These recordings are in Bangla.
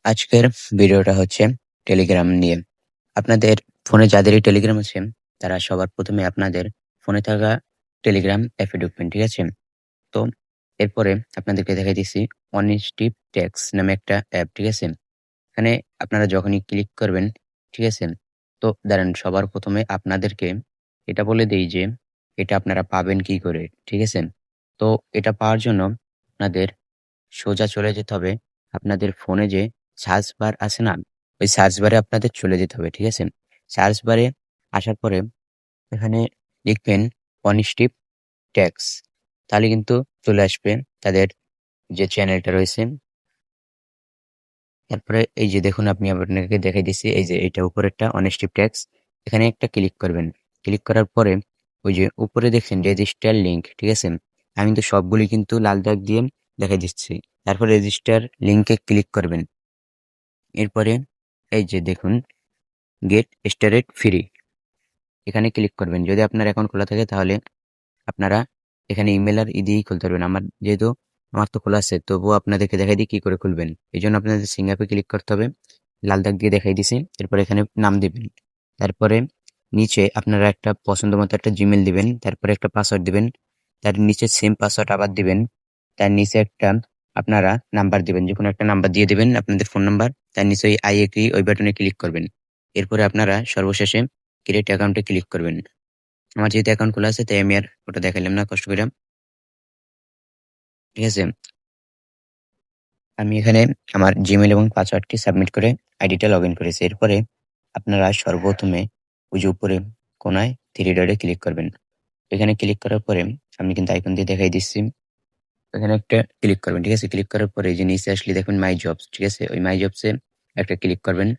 আজকের ভিডিওটা হচ্ছে টেলিগ্রাম নিয়ে। আপনাদের ফোনে যাদেরই টেলিগ্রাম আছে তারা সবার প্রথমে আপনাদের ফোনে থাকা টেলিগ্রাম অ্যাপে ঢুকবেন, ঠিক আছে? তো এরপরে আপনাদেরকে দেখাই দিচ্ছি অনস্টিপ টেক্স নামে একটা অ্যাপ, ঠিক আছে? এখানে আপনারা যখনই ক্লিক করবেন, ঠিক আছে? তো দাঁড়ান, সবার প্রথমে আপনাদেরকে এটা বলে দেই যে এটা আপনারা পাবেন কি করে, ঠিক আছে? তো এটা পাওয়ার জন্য আপনাদের সোজা চলে যেতে হবে আপনাদের ফোনে যে সার্চ বার আছে না, ওই সার্চ বারে আপনাদের চলে যেতে হবে, ঠিক আছে? সার্চ বারে আসার পরে এখানে লিখবেন অনস্টিপ ট্যাক্স, তাহলে কিন্তু চলে আসবে তাদের যে চ্যানেলটা রয়েছে। তারপরে এই যে দেখুন, আপনি আপনাকে দেখাই দিচ্ছি, এই যে এইটা উপরেরটা অনস্টিপ ট্যাক্স, এখানে একটা ক্লিক করবেন। ক্লিক করার পরে ওই যে উপরে দেখছেন রেজিস্টার লিঙ্ক, ঠিক আছে? আমি কিন্তু সবগুলি কিন্তু লাল দাগ দিয়ে দেখাই দিচ্ছি। তারপর রেজিস্টার লিঙ্কে ক্লিক করবেন। এরপরে এই যে দেখুন গেট স্টার্টেড ফ্রি, এখানে ক্লিক করবেন। যদি আপনার অ্যাকাউন্ট খোলা থাকে তাহলে আপনারা এখানে ইমেল আর দিয়েই খুলতে পারবেন। যেহেতু আমার তো খোলা আছে, তবুও আপনাদেরকে দেখাই দিই কি করে খুলবেন। এই জন্য আপনাদের সিং অ্যাপে ক্লিক করতে হবে, লাল দাগ দিয়ে দেখাই দিছি। এরপর এখানে নাম দিবেন। তারপরে নিচে আপনারা একটা পছন্দ মতো একটা জিমেল দিবেন, তারপরে একটা পাসওয়ার্ড দিবেন, তার নিচে সেম পাসওয়ার্ড আবার দিবেন। তার নিচে একটা আপনারা নাম্বার দিবেন, যে কোনো একটা নাম্বার দিয়ে দিবেন, আপনাদের ফোন নাম্বার। তার নিচে ওই আই এগ্রি ওই বাটনে ক্লিক করবেন। এরপরে আপনারা সর্বশেষে ক্রিয়েট অ্যাকাউন্টে ক্লিক করবেন। আমার যেহেতু অ্যাকাউন্ট খোলা আছে তাই আমি আর ওটা দেখাইলাম না কষ্ট করে, ঠিক আছে? আমি এখানে আমার জিমেল এবং পাসওয়ার্ডটি সাবমিট করে আইডিটা লগ ইন করেছি। এরপরে আপনারা সর্বপ্রথমে ওই যে উপরে কোনায় থ্রি ডটে ক্লিক করবেন। এখানে ক্লিক করার পরে আমি কিন্তু আইকন দিয়ে দেখাই দিচ্ছি, এখানে একটা ক্লিক করবেন, ঠিক আছে? ক্লিক করার পরে এই যে নিচে আসলে দেখবেন মাই জবস, ঠিক আছে? ওই মাই জবসে একটা ক্লিক করবেন।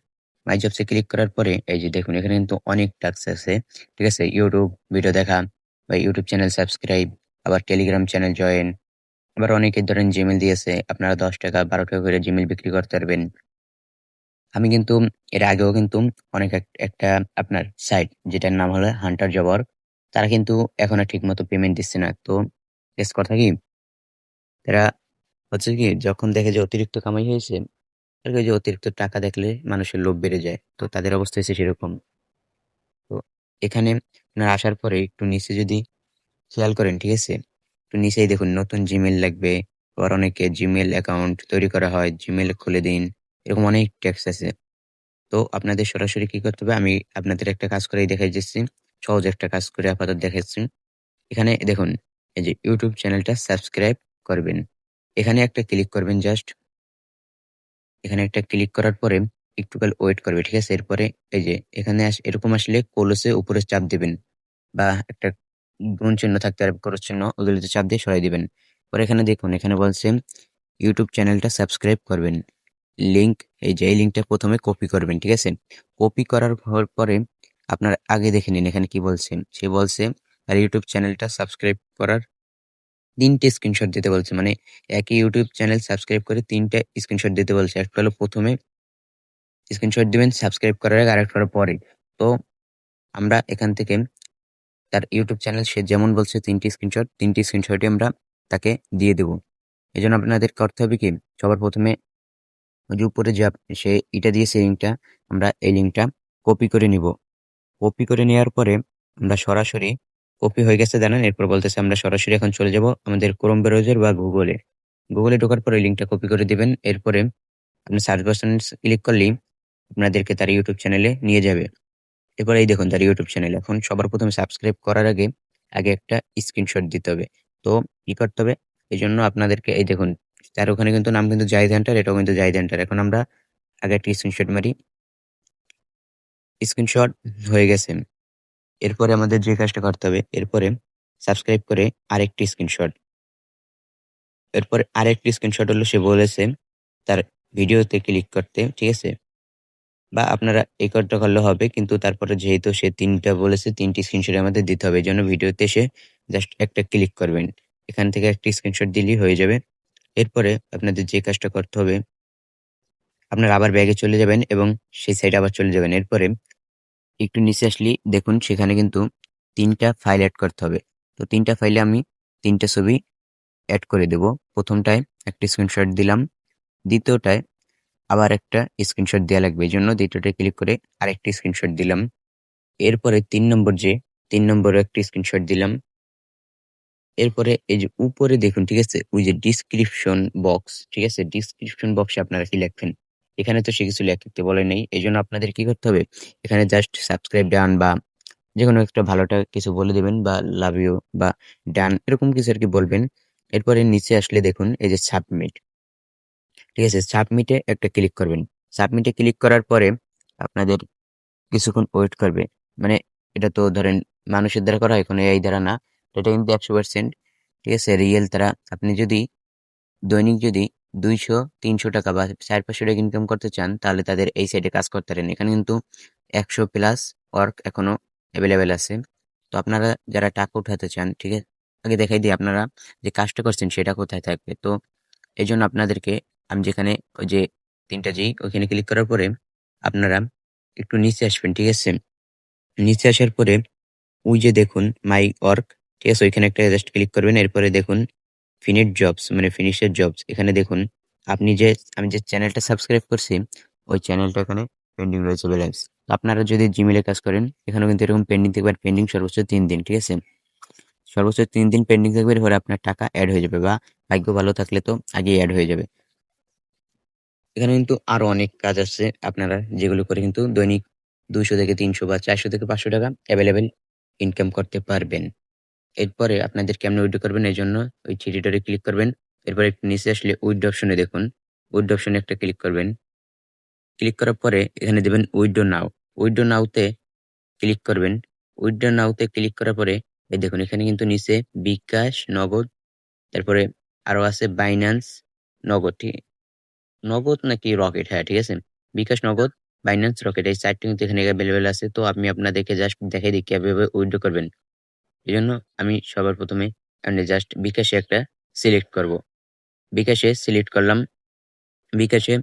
মাই জবসে ক্লিক করার পরে এই যে দেখুন এখানে কিন্তু অনেক টাস্ক আছে, ঠিক আছে? ইউটিউব ভিডিও দেখা বা ইউটিউব চ্যানেল সাবস্ক্রাইব, আবার টেলিগ্রাম চ্যানেল জয়েন, আবার অনেকে ধরেন জিমেল দিয়েছে, আপনারা 10 টাকা 12 টাকা করে জিমেল বিক্রি করতে পারবেন। আমি কিন্তু এর আগেও কিন্তু অনেক একটা আপনার সাইট যেটার নাম হলো হান্টার জবর, তারা কিন্তু এখন আর ঠিক মতো পেমেন্ট দিচ্ছে না। তো বেশ কথা কি, তারা হচ্ছে কি যখন দেখে যে অতিরিক্ত কামাই হয়েছে, আর ওই যে অতিরিক্ত টাকা দেখলে মানুষের লোভ বেড়ে যায়, তো তাদের অবস্থা হচ্ছে সেরকম। তো এখানে আপনার আসার পরে একটু নিচে যদি খেয়াল করেন, ঠিক আছে? একটু নিচেই দেখুন নতুন জিমেল লাগবে, আবার অনেকে জিমেল অ্যাকাউন্ট তৈরি করা হয়, জিমেল খুলে দিন, এরকম অনেক ট্যাক্স আছে। তো আপনাদের সরাসরি কি করতে হবে, আমি আপনাদের একটা কাজ করেই দেখাই দিচ্ছি, সহজ একটা কাজ করে আপাতত দেখাচ্ছি। এখানে দেখুন এই যে ইউটিউব চ্যানেলটা সাবস্ক্রাইব করবেন, এখানে একটা ক্লিক করবেন জাস্ট। এখানে একটা ক্লিক করার পরে একটুকাল ওয়েট করবে, ঠিক আছে? এরপরে এই যে এখানে এরকম আসলে কলসে উপরে চাপ দিবেন, বা একটা গুণ চিহ্ন থাকতে পারে ক্রস চিহ্ন, ওগুলোতে চাপ দিয়ে সরাই দিবেন। পরে এখানে দেখুন এখানে বলছে ইউটিউব চ্যানেলটা সাবস্ক্রাইব করবেন, লিংক, এই যে এই লিঙ্কটা প্রথমে কপি করবেন, ঠিক আছে? কপি করার পরে আপনার আগে দেখে নিন এখানে কি বলছে। সে বলছে আর ইউটিউব চ্যানেলটা সাবস্ক্রাইব করার ৩টে স্ক্রিনশট দিতে বলছে, মানে একই ইউটিউব চ্যানেল সাবস্ক্রাইব করে ৩টা স্ক্রিনশট দিতে বলছে। একটা হলো প্রথমে স্ক্রিনশট দিবেন সাবস্ক্রাইব করার আগে, আরেকটা হলো পরে। তো আমরা এখান থেকে তার ইউটিউব চ্যানেল সে যেমন বলছে ৩টি স্ক্রিনশট, ৩টি স্ক্রিনশটই আমরা তাকে দিয়ে দেব। এজন্য আপনাদের করতে হবে কি, সবার প্রথমে ওই যে উপরে যে সে এটা দিয়েছে লিঙ্কটা, আমরা এই লিঙ্কটা কপি করে নিব। কপি করে নেওয়ার পরে আমরা সরাসরি কপি হয়ে গেছে জানেন, এরপর বলতেছে আমরা সরাসরি এখন চলে যাব আমাদের ক্রোম ব্রাউজার বা গুগলে। গুগলে ঢোকার পরে লিঙ্কটা কপি করে দিবেন। এরপরে আপনি সার্চ বাটনে ক্লিক করলেই আপনাদেরকে তার ইউটিউব চ্যানেলে নিয়ে যাবে। এরপর এই দেখুন তার ইউটিউব চ্যানেল। এখন সবার প্রথমে সাবস্ক্রাইব করার আগে একটা স্ক্রিনশট দিতে হবে। তো কি করতে হবে, এই জন্য আপনাদেরকে এই দেখুন তার ওখানে কিন্তু নাম কিন্তু জাহিদ হান্টার, এটাও কিন্তু জাহিদ হান্টার। এখন আমরা আগে একটা স্ক্রিনশট মারি, স্ক্রিনশট হয়ে গেছে। এরপরে আমাদের যে কাজটা করতে হবে, এরপরে সাবস্ক্রাইব করে আরেকটি স্ক্রিনশট, এরপরে আরেকটি স্ক্রিনশট হলো সে বলেছে তার ভিডিওতে ক্লিক করতে, ঠিক আছে? বা আপনারা এই কার্ডটা করলে হবে, কিন্তু তারপরে যেহেতু সে ৩টা বলেছে ৩টি স্ক্রিনশট আমাদের দিতে হবে, এই জন্য ভিডিওতে এসে জাস্ট একটা ক্লিক করবেন। এখান থেকে একটি স্ক্রিনশট দিলেই হয়ে যাবে। এরপরে আপনাদের যে কাজটা করতে হবে, আপনারা আবার ব্যাগে চলে যাবেন এবং সেই সাইডে আবার চলে যাবেন। এরপরে একটু নিচে আসলেই দেখুন সেখানে কিন্তু ৩টা ফাইল এড করতে হবে। তো ৩টা ফাইলে আমি ৩টা ছবি এড করে দেব। প্রথমটায় একটি স্ক্রিনশট দিলাম, দ্বিতীয়টায় আবার একটা স্ক্রিনশট দেওয়া লাগবে। এই জন্য ২টোতে ক্লিক করে আরেকটি স্ক্রিনশট দিলাম। এরপরে ৩ নম্বরে একটি স্ক্রিনশট দিলাম। এরপরে এই যে উপরে দেখুন, ঠিক আছে? ওই যে ডিসক্রিপশন বক্স, ঠিক আছে? ডিসক্রিপশন বক্সে আপনারা কি লিখবেন? এখানে তো সে কিছু লিখতে বলে নাই। এজন্য আপনাদের কি করতে হবে? এখানে জাস্ট সাবস্ক্রাইব ডান বা যেকোনো একটা ভালোটা কিছু বলে দিবেন বা লাভ ইউ বা ডান এরকম কিছু আরকি বলবেন। এরপরে নিচে আসলে দেখুন এই যে সাবমিট, ঠিক আছে? সাবমিটে একটা ক্লিক করবেন। সাবমিটে ক্লিক করার পরে আপনাদের কিছুক্ষণ ওয়েট করবে। মানে এটা তো ধরেন মানুষের দ্বারা করা হয়, কোনো এআই দ্বারা না। এটা কিন্তু ১০০% ঠিক আছে? রিয়েল তারা আপনি যদি দৈনিক যদি ৳২০০-৩০০ বা ৳৪০০-৫০০ ইনকাম করতে চান, তাহলে তাদের এই সাইটে কাজ করতে পারেন। এখানে কিন্তু ১০০ প্লাস ওয়ার্ক এখনো এভেইলেবল আছে। তো আপনারা যারা টাকা উঠাতে চান, ঠিক আছে? আগে দেখাই দিই আপনারা যে কাজটা করছেন সেটা কোথায় থাকবে। তো এজন্য আপনাদেরকে আমি যেখানে ওই যে ৩ টা যেই ওইখানে ক্লিক করার পরে আপনারা একটু নিচে আসবেন, ঠিক আছে? নিচে আসার পরে ওই যে দেখুন মাই ওয়ার্ক, ঠিক আছে? ওইখানে একটা জাস্ট ক্লিক করবেন। এরপরে দেখুন ফিনিট জবস মানে ফিনিশের জবস। এখানে দেখুন আমি যে চ্যানেলটা সাবস্ক্রাইব করছি, ওই চ্যানেলটা এখানে পেন্ডিং রয়েছে ব্যালেন্স। তো আপনারা যদি জিমেইল এ কাজ করেন, এখানেও কিন্তু এরকম পেন্ডিং থাকবে। আর পেন্ডিং সর্বোচ্চ ৩ দিন, ঠিক আছে? সর্বোচ্চ ৩ দিন পেন্ডিং থাকবে, এরপরে আপনার টাকা এড হয়ে যাবে বা ভাগ্য ভালো থাকলে তো আগেই এড হয়ে যাবে। এখানে কিন্তু আরো অনেক কাজ আছে আপনারা যেগুলো করে কিন্তু দৈনিক ২০০ থেকে ৩০০ বা ৪০০ থেকে ৳৫০০ এভেইলেবল ইনকাম করতে পারবেন। এরপরে আপনাদের কেমনে উইথড্র করবেন এজন্য ওই থ্রি ডটে ক্লিক করবেন। এরপরে একটু নিচে আসলে উইথড্র অপশনে দেখুন। উইথড্র অপশনে একটা ক্লিক করবেন। ক্লিক করার পরে এখানে দিবেন উইথড্র নাও। উইথড্র নাও তে ক্লিক করবেন। উইথড্র নাও তে ক্লিক করার পরে এই দেখুন এখানে কিন্তু নিচে বিকাশ, নগদ, তারপরে আরো আছে বাইন্যান্স, নগদ, নগদ নাকি রকেট, হ্যাঁ, ঠিক আছে? বিকাশ, নগদ, বাইন্যান্স, রকেট এই ৪ টি কিন্তু এখানে এভেইলেবল আছে। তো আমি আপনাদেরকে জাস্ট দেখাই দিই কিভাবে উইথড্র করবেন। এজন্য আমি সবার ১ম এ এখানে জাস্ট বিকাশে একটা সিলেক্ট করব। বিকাশে সিলেক্ট করলাম। বিকাশে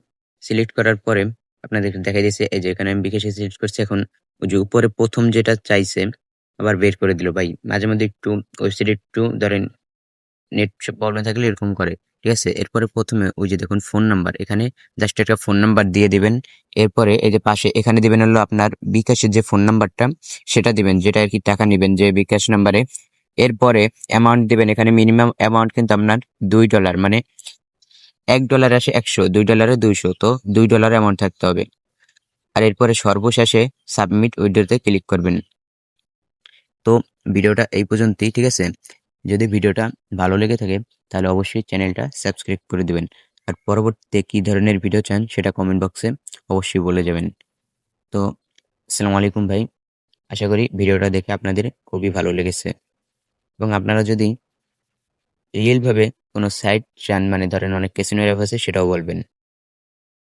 সিলেক্ট করার পরে আপনাদেরকে দেখাই দিছে এই যে এখানে আমি বিকাশে সিলেক্ট করছি। এখন ওই যে উপরে ১ম যেটা চাইছে আবার বের করে দিল ভাই। মাঝে মধ্যে একটু ওয়েবসাইটে একটু ধরেন নেট প্রবলেম থাকলে এরকম করে। ঠিক আছে? এরপরে ১ম এ ওই যে দেখুন ফোন নাম্বার, এখানে জাস্ট একটা ফোন নাম্বার দিয়ে দিবেন। এরপরে এই যে পাশে এখানে দিবেন হলো আপনার বিকাশের যে ফোন নাম্বারটা সেটা দিবেন, যেটা আরকি টাকা নিবেন যে বিকাশ নাম্বারে। এরপরে অ্যামাউন্ট দিবেন। এখানে মিনিমাম অ্যামাউন্ট কিন্তু আপনার $২ মানে $১ আসে ১০০, $২ এ ২০০, তো $২ অ্যামাউন্ট থাকতে হবে। আর এরপরে সর্বশেষে সাবমিট উইথড্রোতে ক্লিক করবেন। তো ভিডিওটা এই পর্যন্তই, ঠিক আছে? যদি ভিডিওটা ভালো লেগে থাকে তাহলে অবশ্যই চ্যানেলটা সাবস্ক্রাইব করে দিবেন। আর পরবর্তীতে কী ধরনের ভিডিও চান সেটা কমেন্ট বক্সে অবশ্যই বলে যাবেন। তো আসসালামু আলাইকুম ভাই। আশা করি ভিডিওটা দেখে আপনাদের খুবই ভালো লেগেছে এবং আপনারা যদি রিয়েল ভাবে কোনো সাইট চান, মানে ধরেন অনেক ক্যাসিনো অ্যাপ আছে, সেটাও বলবেন।